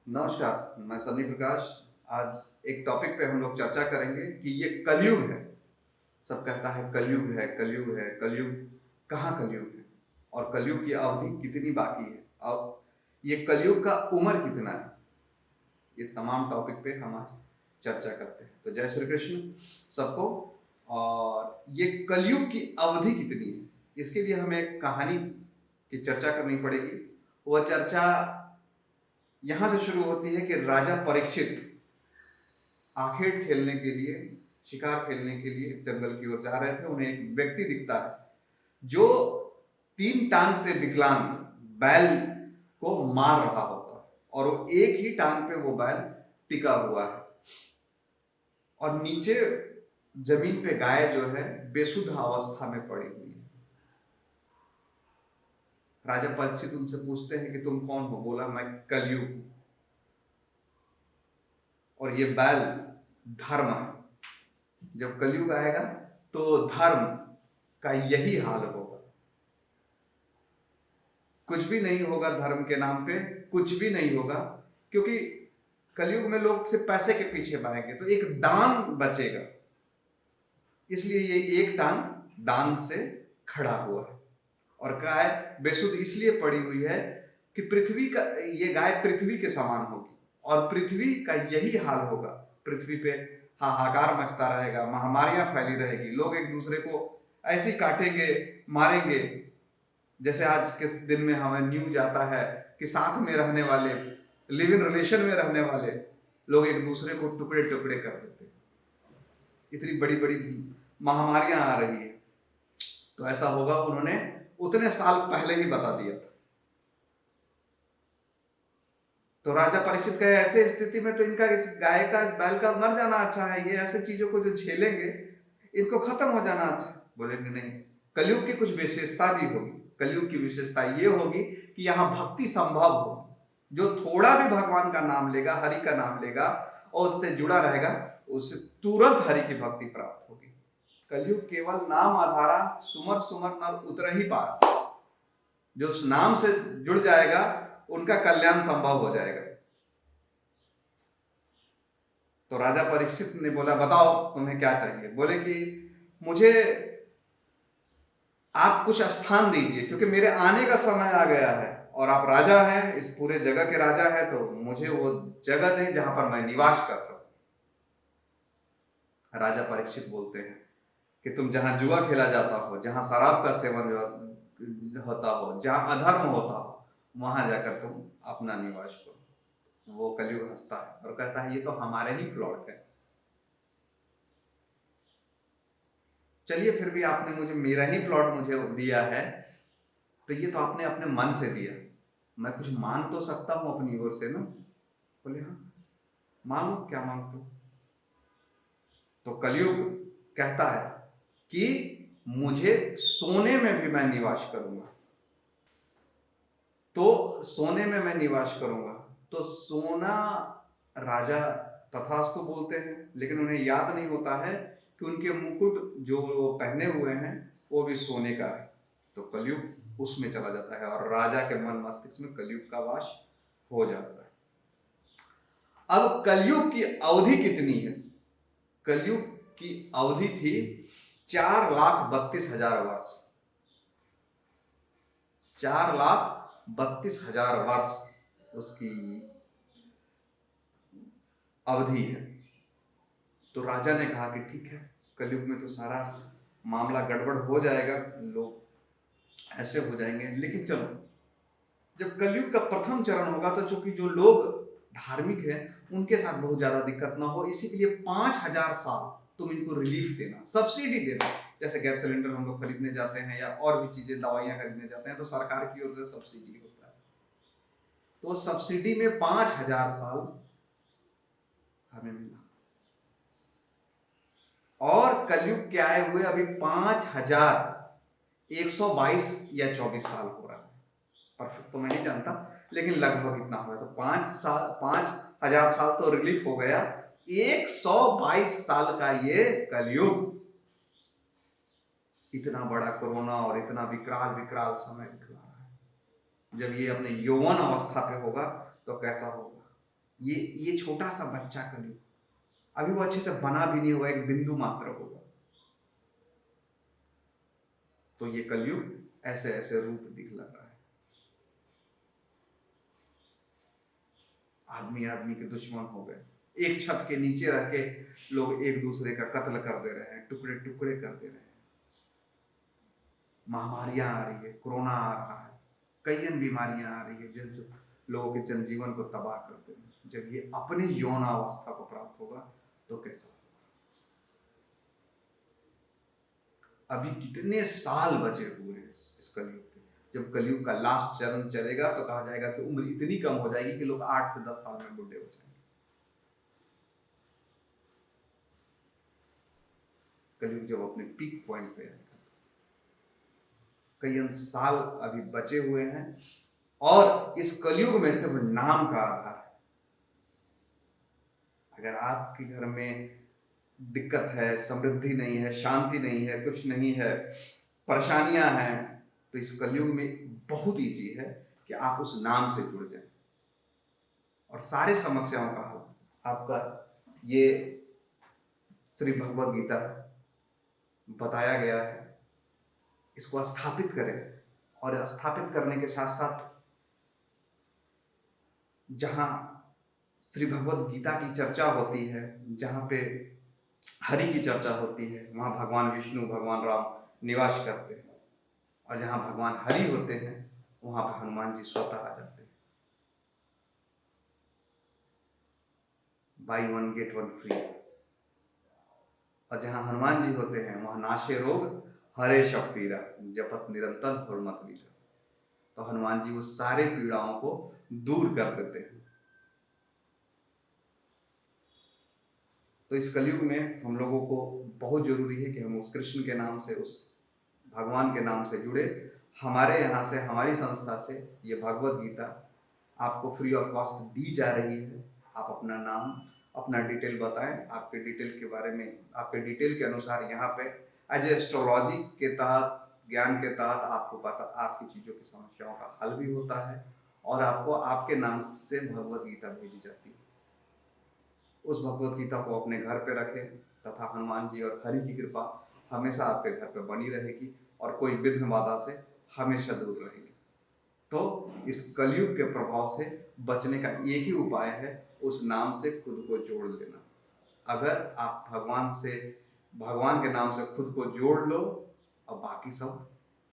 नमस्कार, मैं सन्नी प्रकाश। आज एक टॉपिक पे हम लोग चर्चा करेंगे कि ये कलयुग है। सब कहता है कलयुग है, कलयुग है, कलयुग। कहाँ कलयुग है? और कलयुग की अवधि कितनी बाकी है? और ये कलयुग का उम्र कितना है? ये तमाम टॉपिक पे हम आज चर्चा करते हैं। तो जय श्री कृष्ण सबको। और ये कलयुग की अवधि कितनी है, इसके लिए हमें एक कहानी की चर्चा करनी पड़ेगी। वह चर्चा यहां से शुरू होती है कि राजा परीक्षित आखेट खेलने के लिए, शिकार खेलने के लिए जंगल की ओर जा रहे थे। उन्हें एक व्यक्ति दिखता है जो 3 टांग से विकलांग बैल को मार रहा होता है, और वो एक ही टांग पे वो बैल टिका हुआ है, और नीचे जमीन पे गाय जो है बेसुध अवस्था में पड़ी हुई है। राजा परीक्षित उनसे पूछते हैं कि तुम कौन हो? बोला, मैं कलयुग हूं, और ये बैल धर्म है। जब कलयुग आएगा तो धर्म का यही हाल होगा। कुछ भी नहीं होगा धर्म के नाम पे, कुछ भी नहीं होगा, क्योंकि कलयुग में लोग सिर्फ पैसे के पीछे भागेंगे, तो एक दान बचेगा। इसलिए ये एक टांग दान से खड़ा हुआ है, और गाय बेसुध इसलिए पड़ी हुई है कि पृथ्वी का, ये गाय पृथ्वी के समान होगी, और पृथ्वी का यही हाल होगा। पृथ्वी पे हाहाकार मचता रहेगा, महामारियां फैली रहेगी, लोग एक दूसरे को ऐसे काटेंगे, मारेंगे। जैसे आज के दिन में हमें न्यूज आता है कि साथ में रहने वाले, लिव इन रिलेशन में रहने वाले लोग एक दूसरे को टुकड़े टुकड़े कर देते हैं। इतनी बड़ी बड़ी महामारियां आ रही है, तो ऐसा होगा। उन्होंने उतने साल पहले ही बता दिया था। तो राजा परीक्षित कहे, ऐसे स्थिति में तो इनका, इस गाय का, इस बैल का मर जाना अच्छा है। ये ऐसे चीजों को जो झेलेंगे, इनको खत्म हो जाना अच्छा। बोलेंगे नहीं, कलयुग की कुछ विशेषता भी होगी। कलयुग की विशेषता ये होगी कि यहाँ भक्ति संभव होगी। जो थोड़ा भी भगवान का नाम लेगा, हरि का नाम लेगा, और उससे जुड़ा रहेगा, उसे तुरंत हरि की भक्ति प्राप्त होगी। कलयुग केवल नाम आधारा, सुमर सुमर नर उतर ही पार। जो उस नाम से जुड़ जाएगा, उनका कल्याण संभव हो जाएगा। तो राजा परीक्षित ने बोला, बताओ तुम्हें क्या चाहिए? बोले कि मुझे आप कुछ स्थान दीजिए, क्योंकि मेरे आने का समय आ गया है, और आप राजा हैं, इस पूरे जगह के राजा हैं, तो मुझे वो जगह दें जहां पर मैं निवास कर सकूं। राजा परीक्षित बोलते हैं कि तुम जहां जुआ खेला जाता हो, जहां शराब का सेवन होता हो, जहां अधर्म होता हो, वहां जाकर तुम अपना निवास करो। वो कलयुग हंसता है और कहता है, ये तो हमारे ही प्लॉट है। चलिए, फिर भी आपने मुझे, मेरा ही प्लॉट मुझे दिया है, तो ये तो आपने अपने मन से दिया, मैं कुछ मांग तो सकता हूं अपनी ओर से ना। बोले, हाँ मांगो, क्या मांगते हो? तो कलयुग कहता है कि मुझे सोने में भी मैं निवास करूंगा। तो सोने में मैं निवास करूंगा, तो सोना राजा तथास्तु बोलते हैं, लेकिन उन्हें याद नहीं होता है कि उनके मुकुट जो वो पहने हुए हैं वो भी सोने का है। तो कलयुग उसमें चला जाता है, और राजा के मन मस्तिष्क में कलयुग का वास हो जाता है। अब कलयुग की अवधि कितनी है? कलयुग की अवधि थी 4,32,000 वर्ष। 4,32,000 वर्ष उसकी अवधि है। तो राजा ने कहा कि ठीक है, कलयुग में तो सारा मामला गड़बड़ हो जाएगा, लोग ऐसे हो जाएंगे, लेकिन चलो, जब कलयुग का प्रथम चरण होगा, तो चूंकि जो लोग धार्मिक हैं उनके साथ बहुत ज्यादा दिक्कत ना हो, इसी के लिए 5,000 साल तुम इनको रिलीफ देना, सब्सिडी देना। जैसे गैस सिलेंडर हम लोग खरीदने जाते हैं, या और भी चीजें, दवाइयां खरीदने जाते हैं, तो सरकार की ओर से सब्सिडी होता है। तो सब्सिडी में 5,000 साल हमें मिला। और कलयुग के आए हुए अभी 5,122 या 24 साल हो रहा है। परफेक्ट तो मैं नहीं जानता, लेकिन लगभग इतना हुआ। तो 5,000 साल तो रिलीफ हो गया। 122 साल का ये कलयुग, इतना बड़ा कोरोना और इतना विकराल विकराल समय दिखला रहा है। जब ये अपने यौवन अवस्था पे होगा तो कैसा होगा? ये छोटा सा बच्चा कलयुग, अभी वो अच्छे से बना भी नहीं हुआ, एक बिंदु मात्र होगा। तो ये कलयुग ऐसे ऐसे रूप दिखला रहा है। आदमी आदमी के दुश्मन हो गए, एक छत के नीचे रह के लोग एक दूसरे का कत्ल कर दे रहे हैं, टुकड़े टुकड़े कर दे रहे हैं। महामारियां आ रही है, कोरोना आ रहा है, कई बीमारियां आ रही है जो लोगों के जनजीवन को तबाह करते हैं। जब ये अपनी यौन अवस्था को प्राप्त होगा तो कैसा होगा? अभी कितने साल बचे हुए हैं इस कलयुग के। जब कलयुग का लास्ट चरण चलेगा तो कहा जाएगा कि उम्र इतनी कम हो जाएगी कि लोग 8 से 10 साल में बुढ़े हो जाएंगे। कलयुग जब अपने पीक पॉइंट पे आएगा, कई साल अभी बचे हुए हैं और इस कलयुग में सिर्फ नाम का आधार है। अगर आपके घर में दिक्कत है, समृद्धि नहीं है, शांति नहीं है, कुछ नहीं है, परेशानियां हैं, तो इस कलयुग में बहुत ईजी है कि आप उस नाम से जुड़ जाएं और सारे समस्याओं का हल आपका ये श्री भगवद गीता बताया गया है। इसको स्थापित करें और स्थापित करने के साथ साथ जहां श्री भगवद गीता की चर्चा होती है, जहां पे हरि की चर्चा होती है, वहां भगवान विष्णु भगवान राम निवास करते हैं। और जहां भगवान हरि होते हैं वहां पर हनुमान जी स्वतः आ जाते हैं। By one get one free. और जहां हनुमान जी होते हैं वहां नाशे रोग हरे शब पीरा, जपत निरंतर हुरमत वीरा। तो हनुमान जी वो सारे पीड़ाओं को दूर कर देते हैं। तो इस कलयुग में हम लोगों को बहुत जरूरी है कि हम उस कृष्ण के नाम से, उस भगवान के नाम से जुड़े। हमारे यहाँ से, हमारी संस्था से ये भगवद गीता आपको फ्री ऑफ कॉस्ट दी जा रही है। आप अपना नाम, अपना डिटेल बताएं। आपके डिटेल के बारे में, आपके डिटेल के अनुसार यहाँ पे एज एस्ट्रोलॉजी के तहत, ज्ञान के तहत आपको पता, आपकी चीज़ों की समस्याओं का हल भी होता है और आपको आपके नाम से भगवद गीता भेजी जाती है। उस भगवद गीता को अपने घर पे रखें तथा हनुमान जी और हरि की कृपा हमेशा आपके घर पे बनी रहेगी और कोई विघ्न बाधा से हमेशा दूर रहेगी। तो इस कलयुग के प्रभाव से बचने का एक ही उपाय है, उस नाम से खुद को जोड़ लेना। अगर आप भगवान से, भगवान के नाम से खुद को जोड़ लो और बाकी सब